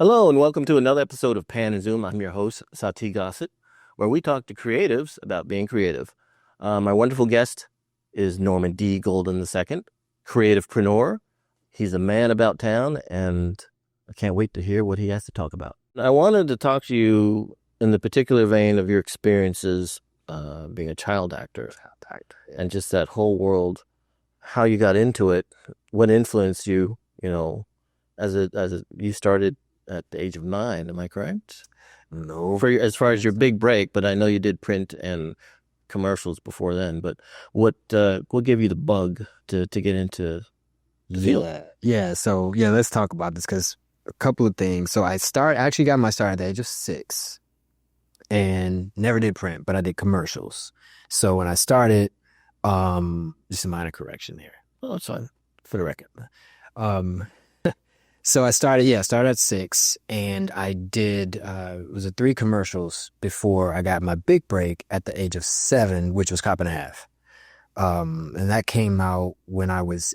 Hello and welcome to another episode of Pan and Zoom. I'm your host, Satie Gossett, where we talk to creatives about being creative. My wonderful guest is Norman D. Golden II, creativepreneur. He's a man about town, and I can't wait to hear what he has to talk about. I wanted to talk to you in the particular vein of your experiences being a child actor and just that whole world, how you got into it, what influenced you, you started at the age of 9, am I correct? No. As far as your big break, but I know you did print and commercials before then. But what gave you the bug to get into the field? Yeah. So let's talk about this because a couple of things. So I actually got my start at the age of 6 and never did print, but I did commercials. So when I started, just a minor correction here. Oh, that's fine. For the record. So I started at 6 and I did, it was 3 commercials before I got my big break at the age of 7, which was Cop and a Half. And that came out when I was,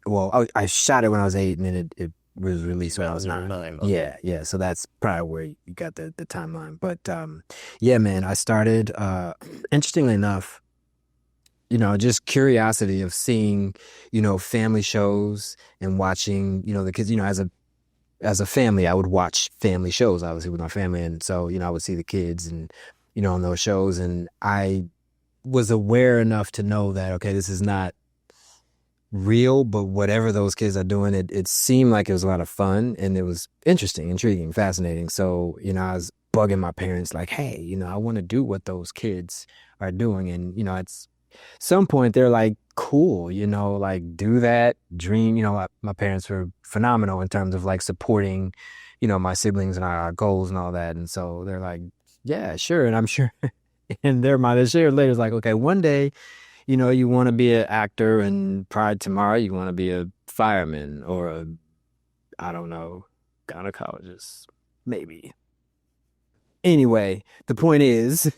I shot it when I was 8 and then it was released when I was 9. Okay. Yeah. So that's probably where you got the timeline. But, yeah, man, I started, interestingly enough, just curiosity of seeing, family shows and watching, the kids, as a family, I would watch family shows, obviously, with my family. And so, I would see the kids and, on those shows. And I was aware enough to know that, okay, this is not real, but whatever those kids are doing, it seemed like it was a lot of fun and it was interesting, intriguing, fascinating. So, I was bugging my parents like, hey, I want to do what those kids are doing. And, it's some point they're like, cool, like do that, dream. My parents were phenomenal in terms of like supporting, my siblings and our goals and all that. And so they're like, yeah, sure. And I'm sure in their mind, they shared later, it's like, okay, one day, you want to be an actor and probably tomorrow you want to be a fireman or I don't know, gynecologist, maybe. Anyway, the point is,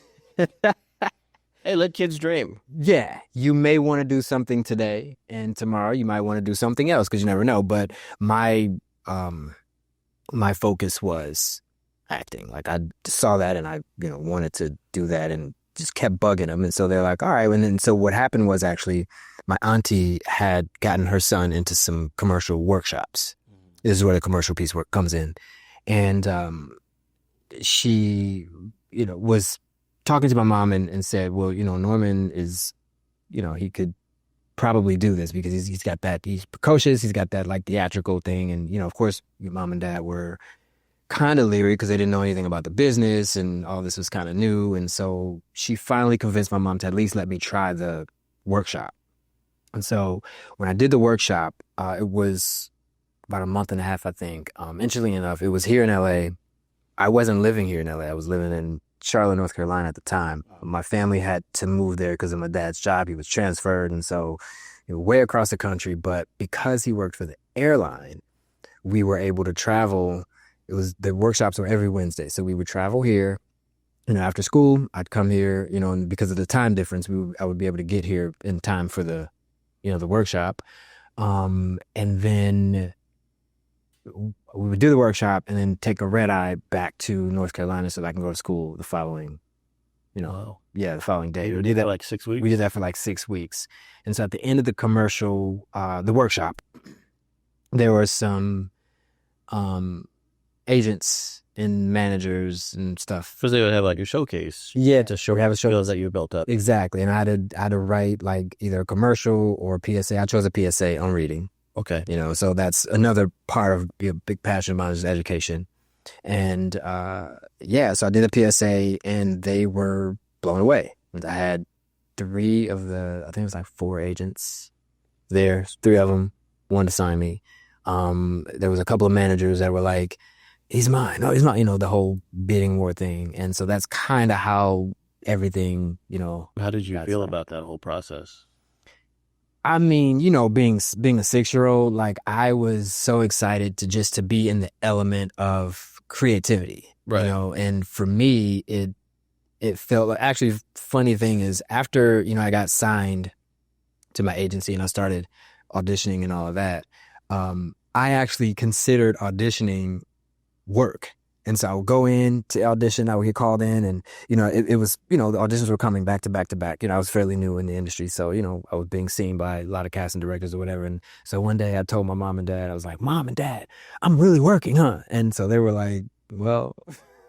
hey, let kids dream. Yeah, you may want to do something today, and tomorrow you might want to do something else because you never know. But my focus was acting. Like I saw that, and I wanted to do that, and just kept bugging them. And so they're like, all right. And then so what happened was actually my auntie had gotten her son into some commercial workshops. This is where the commercial piece work comes in, and she was talking to my mom and said, well, Norman is, he could probably do this because he's got that, he's precocious, he's got that like theatrical thing. And, of course, your mom and dad were kind of leery because they didn't know anything about the business and all this was kind of new. And so she finally convinced my mom to at least let me try the workshop. And so when I did the workshop, it was about a month and a half, I think. Interestingly enough, it was here in LA. I wasn't living here in LA. I was living in Charlotte, North Carolina at the time. My family had to move there because of my dad's job. He was transferred. And so way across the country. But because he worked for the airline, we were able to travel. The workshops were every Wednesday. So we would travel here. After school, I'd come here, and because of the time difference, I would be able to get here in time for the workshop. And then we would do the workshop and then take a red eye back to North Carolina so that I can go to school the following, the following day. We did that like 6 weeks? We did that for like 6 weeks. And so at the end of the commercial, the workshop, there were some agents and managers and stuff. Because they would have like a showcase. Yeah. To show skills that you built up. Exactly. And I had to write like either a commercial or a PSA. I chose a PSA on reading. Okay. So that's another part of a big passion of mine is education. And so I did a PSA and they were blown away. I had 3 of I think it was like 4 agents there, 3 of them wanted to sign me. There was a couple of managers that were like, he's mine. No, he's mine. The whole bidding war thing. And so that's kind of how everything, How did you feel about that whole process? I mean, being a 6-year-old, like I was so excited to be in the element of creativity, right. And for me, it felt like, actually, funny thing is after, I got signed to my agency and I started auditioning and all of that, I actually considered auditioning work. And so I would go in to audition, I would get called in, and, it was, the auditions were coming back to back to back. I was fairly new in the industry. So, I was being seen by a lot of casting directors or whatever. And so one day I told my mom and dad, I was like, Mom and Dad, I'm really working, huh? And so they were like, well,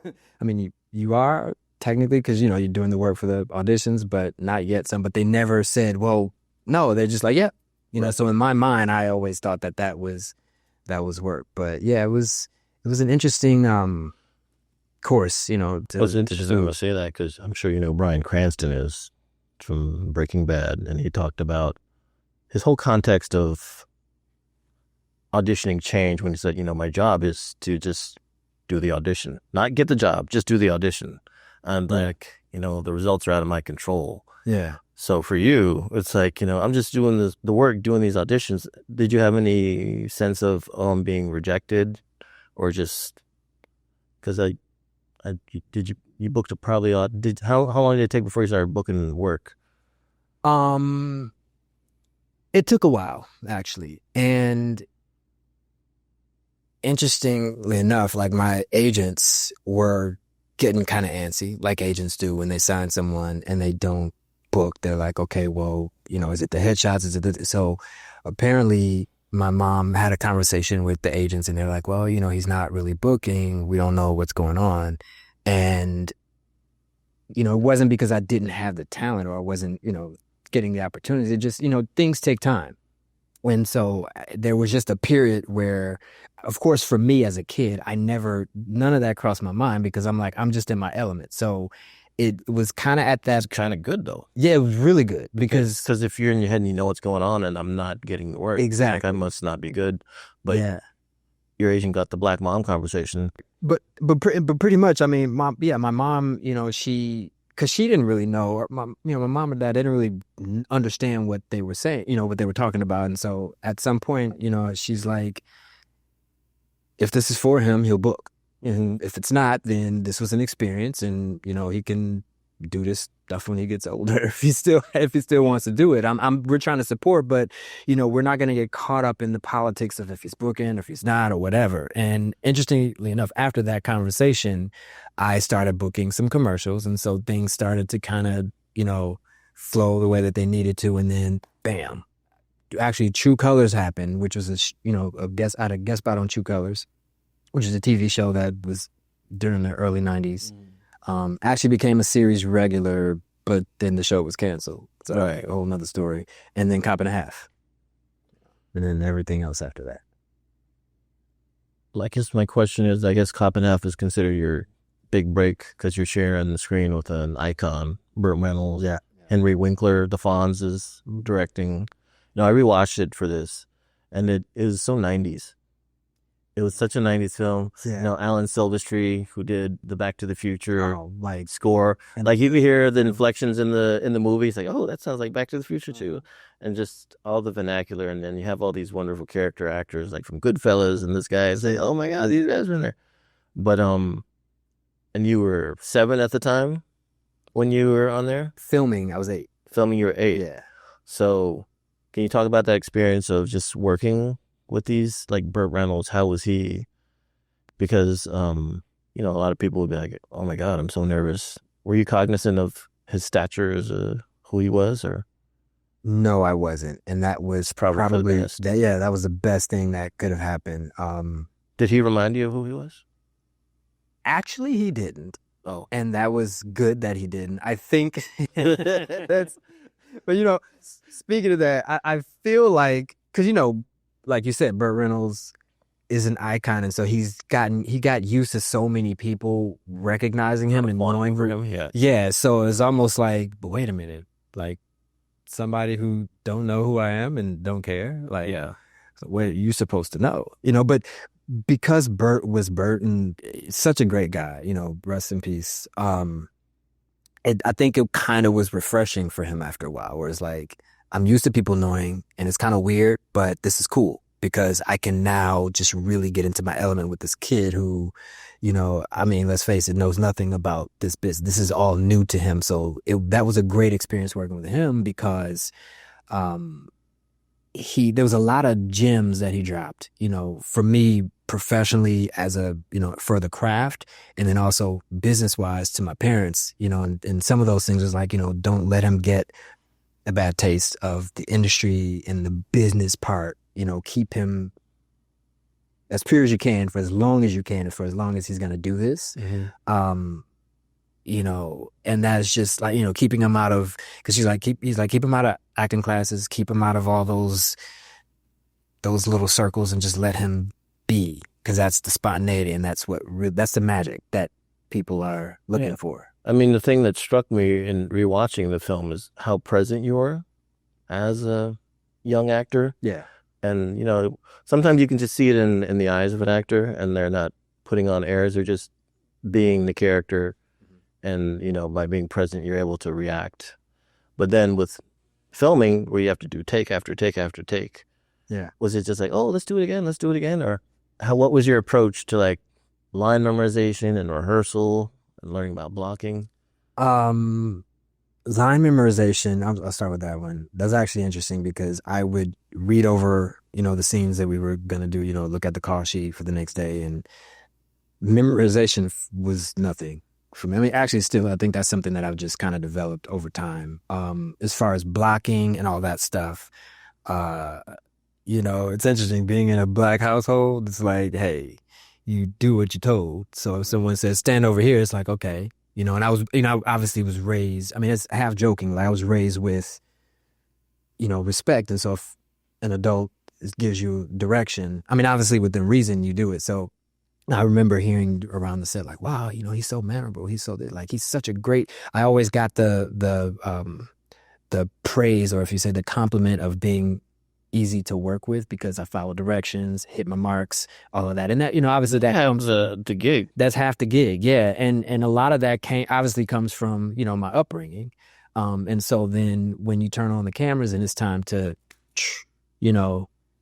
I mean, you are technically, because, you're doing the work for the auditions, but not yet some. But they never said, well, no, they're just like, yeah. Right. So in my mind, I always thought that was work. But yeah, it was an interesting course, It was interesting to say that because I'm sure Bryan Cranston is from Breaking Bad, and he talked about his whole context of auditioning changed when he said, my job is to just do the audition, not get the job, just do the audition. And the results are out of my control. Yeah. So for you, it's like, I'm just doing the work, doing these auditions. Did you have any sense of being rejected, or just because you booked a probably how long did it take before you started booking work? It took a while, actually. And interestingly enough, like, my agents were getting kind of antsy, like agents do when they sign someone and they don't book. They're like, okay, well, is it the headshots? Is it so apparently my mom had a conversation with the agents, and they're like, well, he's not really booking. We don't know what's going on. And, it wasn't because I didn't have the talent or I wasn't, getting the opportunities. It just, things take time. And so there was just a period where, of course, for me as a kid, none of that crossed my mind, because I'm like, I'm just in my element. So it was kind of at that. It's kind of good though. Yeah, it was really good because if you're in your head and you know what's going on and I'm not getting the work, exactly, like, I must not be good. But yeah, your agent got the black mom conversation. But pretty much, I mean, my mom, because she didn't really know, or my mom and dad didn't really understand what they were saying, what they were talking about. And so at some point, she's like, if this is for him, he'll book. And if it's not, then this was an experience, and, he can do this stuff when he gets older if he still wants to do it. We're trying to support, but we're not going to get caught up in the politics of if he's booking or if he's not or whatever. And interestingly enough, after that conversation, I started booking some commercials, and so things started to kind of flow the way that they needed to. And then bam, actually True Colors happened, which was a guest spot on True Colors, which is a TV show that was during the early 90s. Actually became a series regular, but then the show was canceled. So a whole nother story. And then Cop and a Half. And then everything else after that. Well, I guess my question is, I guess Cop and a Half is considered your big break because you're sharing the screen with an icon, Burt Reynolds. Yeah. Henry Winkler, the Fonz is directing. I rewatched it for this, and it is so 90s. It was such a 90s film. Yeah. Alan Silvestri, who did the Back to the Future score. And like, you could hear the inflections in the movie. It's like, oh, that sounds like Back to the Future too. And just all the vernacular. And then you have all these wonderful character actors, like from Goodfellas, and this guy say, oh my God, these guys are in there. But, and you were 7 at the time when you were on there? Filming, I was 8. Filming, you were 8. Yeah. So can you talk about that experience of just working with these, like Burt Reynolds? How was he? Because a lot of people would be like, oh my God, I'm so nervous. Were you cognizant of his stature as who he was, or? No, I wasn't. And that was probably that was the best thing that could have happened. Did he remind you of who he was? Actually, he didn't. Oh. And that was good that he didn't. I think but speaking of that, I feel like, because like you said, Burt Reynolds is an icon, and so he got used to so many people recognizing him and knowing him. Yeah. Yeah, so it's almost like, but wait a minute, like, somebody who don't know who I am and don't care, like, yeah, so what are you supposed to know? But because Burt was Burt, and such a great guy, rest in peace. I think it kind of was refreshing for him after a while, where it's like, I'm used to people knowing, and it's kind of weird, but this is cool because I can now just really get into my element with this kid who, let's face it, knows nothing about this business. This is all new to him. So that was a great experience working with him, because there was a lot of gems that he dropped. For me, professionally as a, for the craft, and then also business wise to my parents, and some of those things was like, don't let him get a bad taste of the industry and the business part, keep him as pure as you can for as long as you can, for as long as he's going to do this. Mm-hmm. And that's just like, keeping him out of, cause he's like, keep him out of acting classes, keep him out of all those little circles and just let him be. Cause that's the spontaneity and that's that's the magic that people are looking for. I mean, the thing that struck me in rewatching the film is how present you are as a young actor. Yeah. And, sometimes you can just see it in the eyes of an actor and they're not putting on airs. They're just being the character. And, by being present, you're able to react. But then with filming, where you have to do take after take after take. Yeah. Was it just like, oh, let's do it again? Or what was your approach to like line memorization and rehearsal and learning about blocking? Line memorization, I'll start with that one. That's actually interesting because I would read over, the scenes that we were going to do, look at the call sheet for the next day, and memorization was nothing for me. I mean, actually still, I think that's something that I've just kind of developed over time. As far as blocking and all that stuff, it's interesting being in a Black household. It's like, hey, you do what you're told. So if someone says, stand over here, it's like, okay. And I was, obviously was raised, I mean, it's half joking. Like I was raised with, respect. And so if an adult gives you direction, I mean, obviously within reason you do it. So I remember hearing around the set, like, wow, he's so memorable. He's so like, he's such a great, I always got the praise, or if you say the compliment of being easy to work with because I follow directions, hit my marks, all of that. And that, obviously that comes the gig. That's half the gig. Yeah. And a lot of that comes from, my upbringing. And so then when you turn on the cameras and it's time to,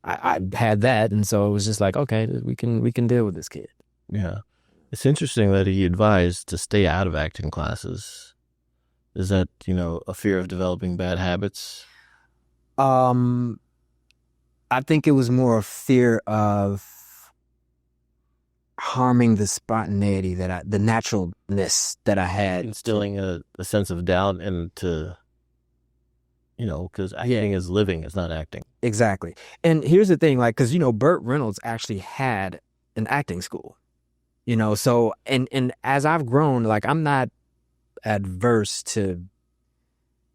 I had that. And so it was just like, okay, we can deal with this kid. Yeah. It's interesting that he advised to stay out of acting classes. Is that, a fear of developing bad habits? I think it was more a fear of harming the spontaneity the naturalness that I had. Instilling a sense of doubt into, because acting is living, it's not acting. Exactly. And here's the thing, like, because, Burt Reynolds actually had an acting school, so, and as I've grown, like, I'm not adverse to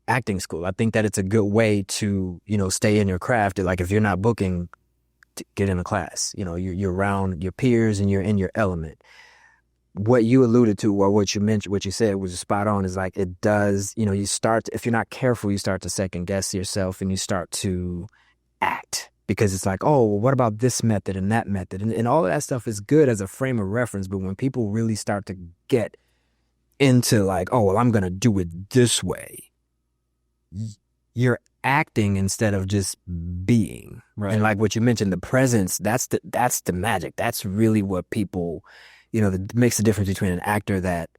acting school. I think that it's a good way to, stay in your craft. Like if you're not booking, to get in a class, you're around your peers and you're in your element. What you alluded to, or what you mentioned, what you said was spot on, is like, it does, you start, if you're not careful, you start to second guess yourself and you start to act because it's like, oh, well, what about this method and that method? And all of that stuff is good as a frame of reference. But when people really start to get into like, oh, well, I'm going to do it this way, you're acting instead of just being. Right. And like what you mentioned, the presence, that's the magic. That's really what people, that makes the difference between an actor that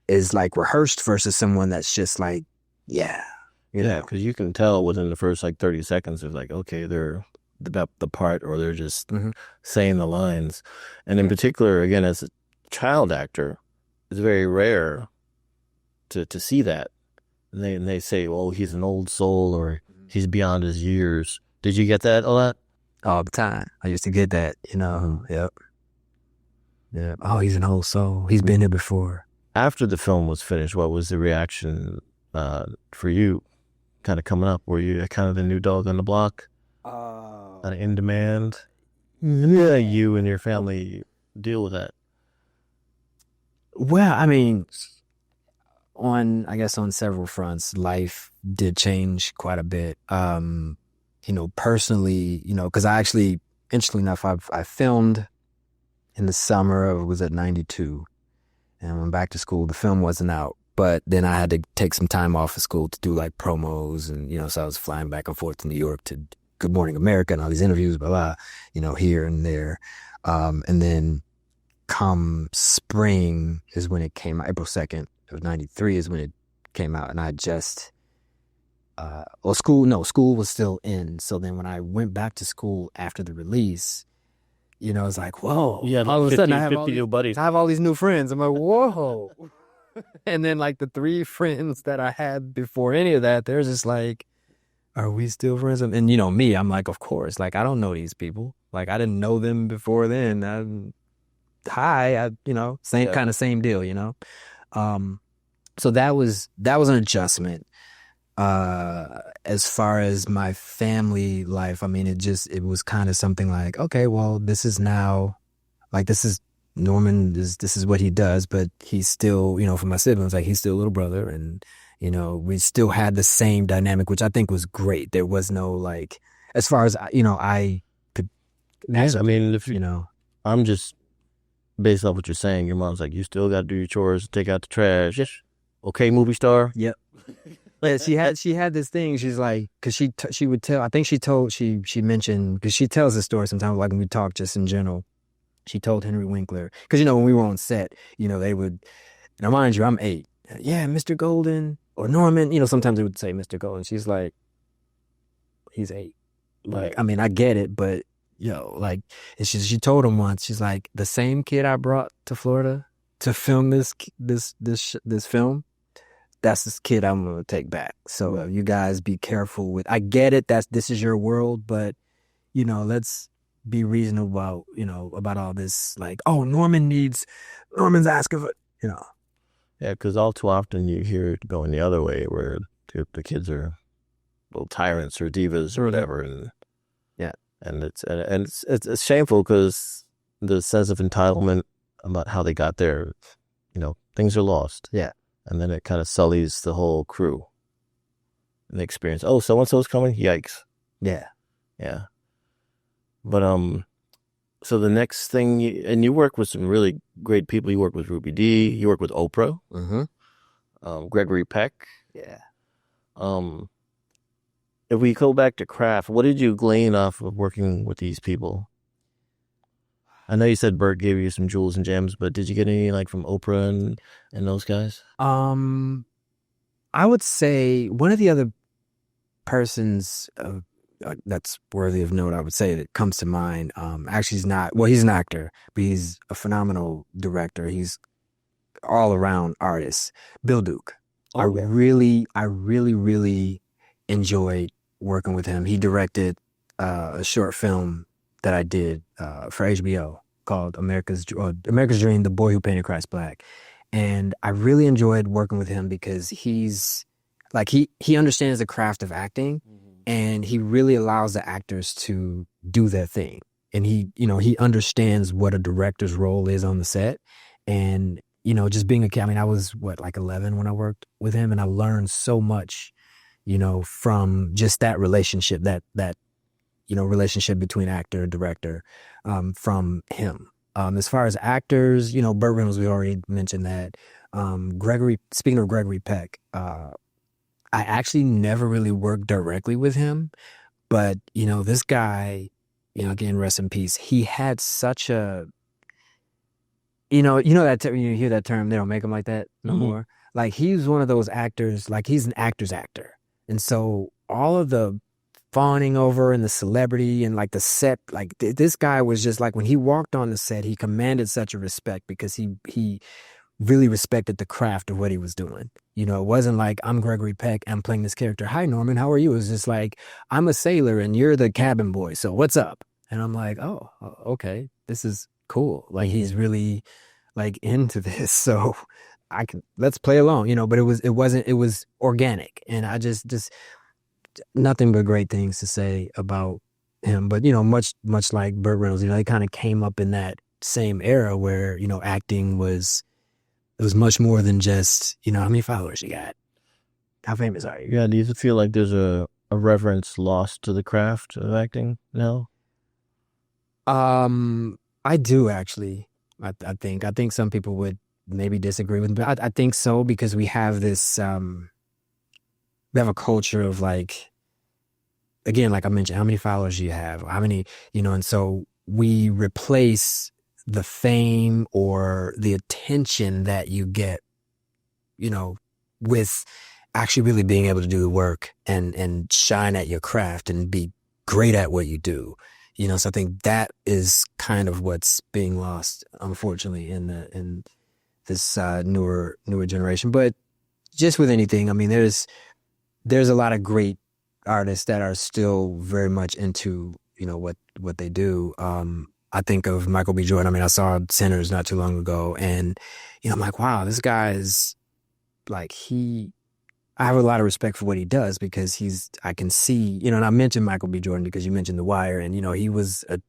is like rehearsed versus someone that's just like, yeah. Because you can tell within the first like 30 seconds of like, okay, they're the part, or they're just saying the lines. And in particular, again, as a child actor, it's very rare to see that. And they say, well, he's an old soul, or he's beyond his years. Did you get that a lot? All the time. I used to get that, Yep. Yeah. Oh, he's an old soul. He's been here before. After the film was finished, what was the reaction for you kind of coming up? Were you kind of the new dog on the block? Kind of in demand? Yeah, you and your family deal with that. Well, I mean, on several fronts, life did change quite a bit. Personally, because I actually, interestingly enough, I filmed in the summer of, was at 92, and I went back to school. The film wasn't out, but then I had to take some time off of school to do like promos, and so I was flying back and forth to New York to Good Morning America and all these interviews, blah blah, here and there, and then come spring is when it came out. April 2nd of 93 is when it came out, and I just school was still in. So then when I went back to school after the release, you know, it's like, whoa. Yeah, All of a sudden, I have 50 new buddies. I have all these new friends. I'm like, whoa. And then like the 3 friends that I had before any of that, they're just like, are we still friends? And you know, me, I'm like, of course. Like, I don't know these people. Like, I didn't know them before then. You know, same deal, you know? So that was an adjustment. As far as my family life, I mean, it was kind of something like, okay, well, this is now, like, this is Norman, this is what he does, but he's still, you know, for my siblings, like, he's still a little brother, and, you know, we still had the same dynamic, which I think was great. There was no, like, as far as, you know, I could, yeah, I mean, if you know, I'm just based off what you're saying, your mom's like, you still got to do your chores, take out the trash. Yes. Okay, movie star. Yep. Yeah, she had this thing. She's like, because she would tell. I think she mentioned, because she tells this story sometimes, like when we talk just in general. She told Henry Winkler, because you know when we were on set, you know they would. Now mind you, I'm 8. Yeah, Mr. Golden or Norman. You know sometimes they would say Mr. Golden. She's like, he's 8. Like, I mean, I get it, but yo, like, and she told him once. She's like, the same kid I brought to Florida to film this film. That's this kid I'm going to take back. So you guys be careful with, I get it. This is your world, but you know, let's be reasonable about, you know, about all this. Like, oh, Norman's asking for, you know. Yeah. Cause all too often you hear it going the other way where the kids are little tyrants or divas or whatever. And yeah. And it's shameful because the sense of entitlement about how they got there, you know, things are lost. Yeah. And then it kind of sullies the whole crew and the experience. Oh, so-and-so's coming? Yikes. Yeah. Yeah. But, so the next thing, and you work with some really great people. You work with Ruby D. You work with Oprah. Mm-hmm. Gregory Peck. Yeah. If we go back to craft, what did you glean off of working with these people? I know you said Burt gave you some jewels and gems, but did you get any like from Oprah and those guys? I would say one of the other persons that's worthy of note, I would say, that comes to mind. Actually, he's an actor, but he's a phenomenal director. He's all around artist. Bill Duke. Oh, I really enjoyed working with him. He directed a short film that I did for HBO called America's Dream, The Boy Who Painted Christ Black. And I really enjoyed working with him because he's like, he understands the craft of acting, and he really allows the actors to do their thing. And he understands what a director's role is on the set. And, you know, just being I mean, I was like 11 when I worked with him, and I learned so much, you know, from just that relationship, that you know, relationship between actor and director, from him. As far as actors, you know, Burt Reynolds, we already mentioned that. Speaking of Gregory Peck, I actually never really worked directly with him, but, you know, this guy, you know, again, rest in peace. He had such a, you know that you hear that term, they don't make him like that no more. Like, he's one of those actors, like, he's an actor's actor. And so all of the fawning over and the celebrity and like the set, like this guy was just like, when he walked on the set, he commanded such a respect because he really respected the craft of what he was doing. You know, it wasn't like, I'm Gregory Peck, I'm playing this character. Hi, Norman, how are you? It was just like, I'm a sailor and you're the cabin boy, so what's up? And I'm like, oh, okay, this is cool. Like, he's really like into this, so let's play along, you know. But it was organic, and I just nothing but great things to say about him. But, you know, much like Burt Reynolds, you know, they kind of came up in that same era where, you know, acting was much more than just, you know, how many followers you got, how famous are you? Yeah, do you feel like there's a reverence lost to the craft of acting now? I do, actually. I think some people would maybe disagree with me, but I think so, because we have this we have a culture of, like, again, like I mentioned, how many followers you have, how many, you know, and so we replace the fame or the attention that you get, you know, with actually really being able to do the work and shine at your craft and be great at what you do. So I think that is kind of what's being lost, unfortunately, in this newer generation. But just with anything, I mean, there's a lot of great artists that are still very much into, what they do. I think of Michael B. Jordan. I mean, I saw Sinners not too long ago, and I'm like, wow, this guy is like I have a lot of respect for what he does because I can see, and I mentioned Michael B. Jordan because you mentioned The Wire, and he was a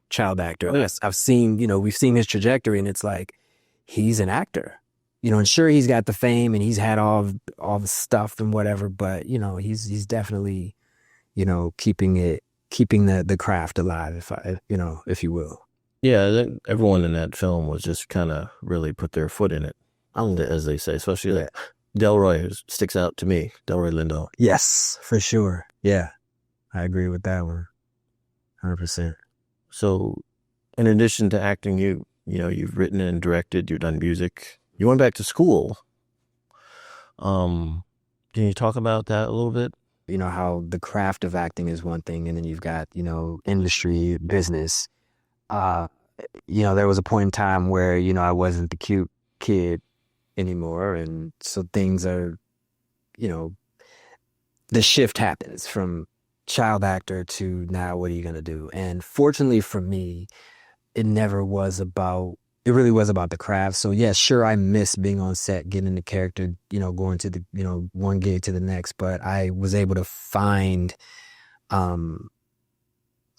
child actor. I've seen, we've seen his trajectory, and it's like he's an actor. And sure, he's got the fame and he's had all the stuff and whatever, but he's definitely, keeping the craft alive, if you will. Yeah, everyone in that film was just kind of really put their foot in it, as they say, especially like Delroy, who sticks out to me, Delroy Lindo. Yes, for sure. Yeah, I agree with that one, 100%. So, in addition to acting, you've written and directed, you've done music. You went back to school. Can you talk about that a little bit? How the craft of acting is one thing, and then you've got, industry, business. There was a point in time where, I wasn't the cute kid anymore. And so things are, the shift happens from child actor to now, what are you going to do? And fortunately for me, it really was about the craft. So yeah, sure, I miss being on set, getting the character, going to the, one gig to the next, but I was able to find,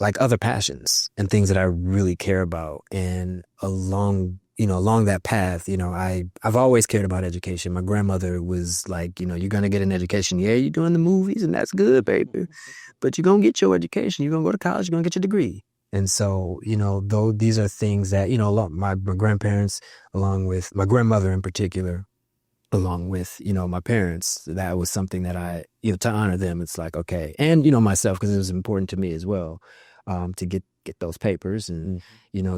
like other passions and things that I really care about. And along that path, I've always cared about education. My grandmother was like, you're going to get an education. Yeah, you're doing the movies and that's good, baby. But you're going to get your education. You're going to go to college. You're going to get your degree. And so, though these are things that, my grandparents, along with my grandmother in particular, along with, my parents, that was something that I, to honor them, it's like, okay. And, myself, because it was important to me as well, to get those papers and,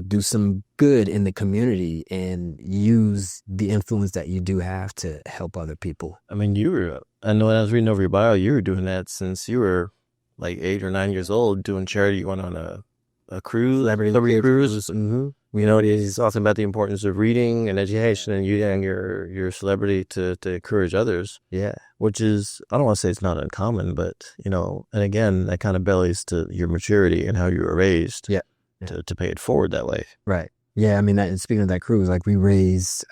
do some good in the community and use the influence that you do have to help other people. I mean, I know when I was reading over your bio, you were doing that since you were like 8 or 9 years old, doing charity. You went on a cruise, celebrity cruise. Mm-hmm. He's talking about the importance of reading and education and using your celebrity to encourage others. Yeah. Which is, I don't want to say it's not uncommon, but, and again, that kind of bellies to your maturity and how you were raised to pay it forward that way. Right. Yeah. I mean, speaking of that cruise, like we raised,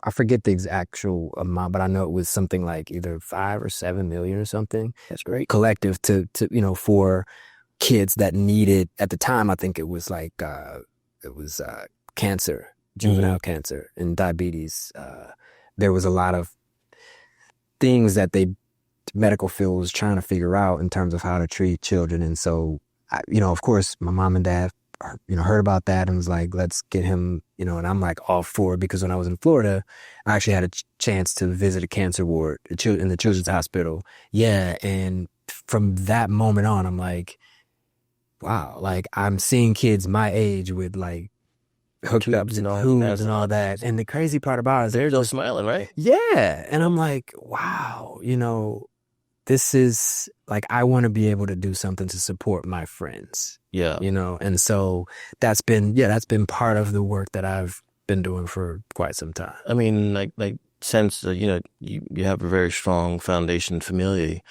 I forget the actual amount, but I know it was something like either 5 or 7 million or something. That's great. Collective to for kids that needed, at the time, I think it was like, cancer, juvenile cancer and diabetes. There was a lot of things that medical field was trying to figure out in terms of how to treat children. And so, of course, my mom and dad, heard about that and was like, let's get him, and I'm like all for it because when I was in Florida, I actually had a chance to visit a cancer ward in the Children's Hospital. Yeah. And from that moment on, I'm like, wow, like I'm seeing kids my age with like hooked up to tubes and all that. And the crazy part about it is they're just smiling, right? Yeah. And I'm like, wow, this is like, I want to be able to do something to support my friends. Yeah. And so that's been part of the work that I've been doing for quite some time. I mean, like since, you have a very strong foundation familially,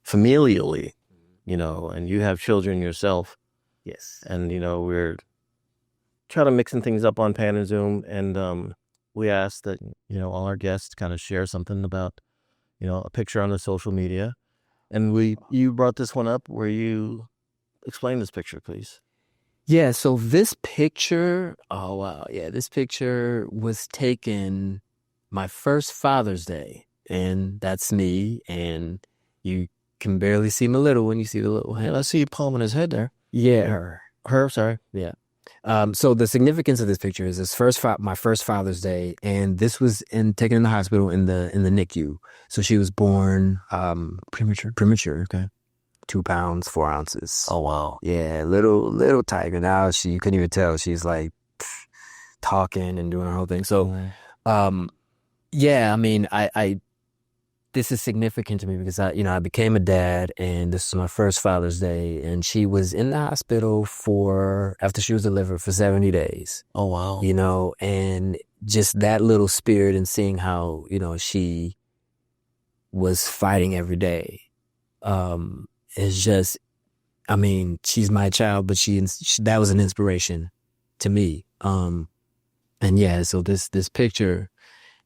and you have children yourself. Yes. And, we're trying to mixing things up on Pan and Zoom. And we asked that, all our guests kind of share something about, a picture on the social media. And you brought this one up where you explain this picture, please. Yeah. So this picture, oh, wow. Yeah. This picture was taken my first Father's Day. And that's me. And you can barely see my little one. You see the little hand. I see you palming his head there. Yeah, her. Sorry. Yeah. So the significance of this picture is my first Father's Day, and this was taken in the hospital in the NICU. So she was born premature. Okay. 2 pounds 4 ounces. Oh wow. Yeah, little tiger. Now you couldn't even tell. She's like talking and doing her whole thing. So, yeah. I mean, I this is significant to me because I became a dad, and this is my first Father's Day, and she was in the hospital after she was delivered for 70 days. Oh, wow. And just that little spirit and seeing how, she was fighting every day, is just, she's my child, but that was an inspiration to me. And yeah, so this picture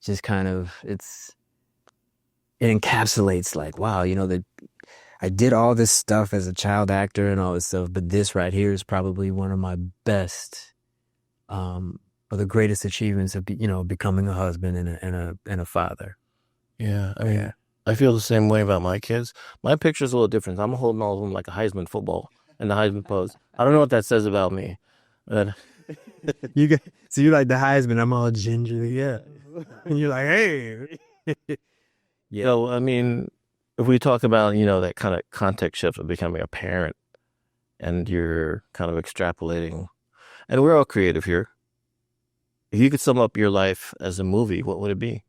just kind of, it encapsulates like, wow, that I did all this stuff as a child actor and all this stuff, but this right here is probably one of my best, or the greatest achievements of, becoming a husband and a father. Yeah. I mean, I feel the same way about my kids. My picture's a little different. I'm holding all of them like a Heisman football in the Heisman pose. I don't know what that says about me. But so you're like the Heisman, I'm all gingerly, yeah. And you're like, hey. Yeah. So, if we talk about, that kind of context shift of becoming a parent, and you're kind of extrapolating, and we're all creative here. If you could sum up your life as a movie, what would it be?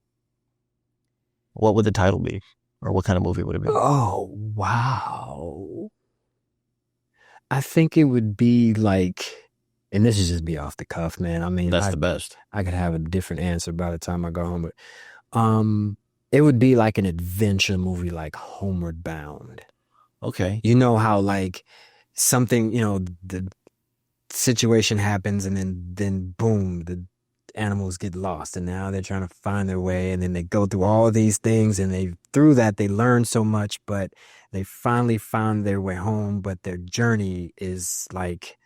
What would the title be? Or what kind of movie would it be? Oh, wow. I think it would be like, and this is just be off the cuff, man. That's the best. I could have a different answer by the time I go home, but it would be like an adventure movie, like Homeward Bound. Okay. You know how like something, the situation happens and then boom, the animals get lost, and now they're trying to find their way, and then they go through all these things, and through that they learn so much, but they finally found their way home, but their journey is like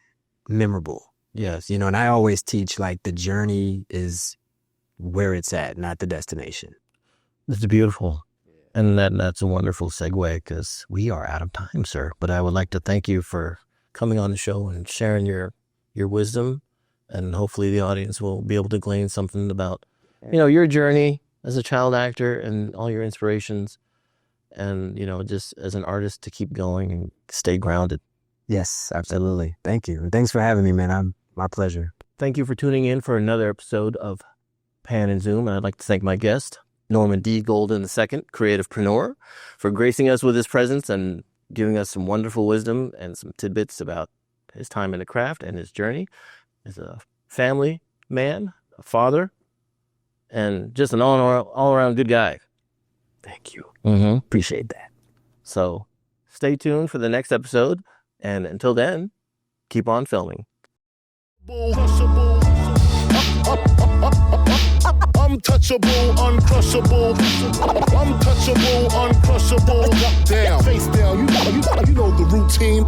memorable. Yes. And I always teach like the journey is where it's at, not the destination. That's beautiful. And that's a wonderful segue, because we are out of time, sir. But I would like to thank you for coming on the show and sharing your wisdom. And hopefully the audience will be able to glean something about, your journey as a child actor and all your inspirations. And, just as an artist, to keep going and stay grounded. Yes, absolutely. Thank you. Thanks for having me, man. My pleasure. Thank you for tuning in for another episode of Pan and Zoom. And I'd like to thank my guest, Norman D. Golden II, creativepreneur, for gracing us with his presence and giving us some wonderful wisdom and some tidbits about his time in the craft and his journey as a family man, a father, and just an all-around good guy. Thank you. Mm-hmm. Appreciate that. So stay tuned for the next episode. And until then, keep on filming. Untouchable, uncrushable. Untouchable, uncrushable. Down, face down. You know the routine.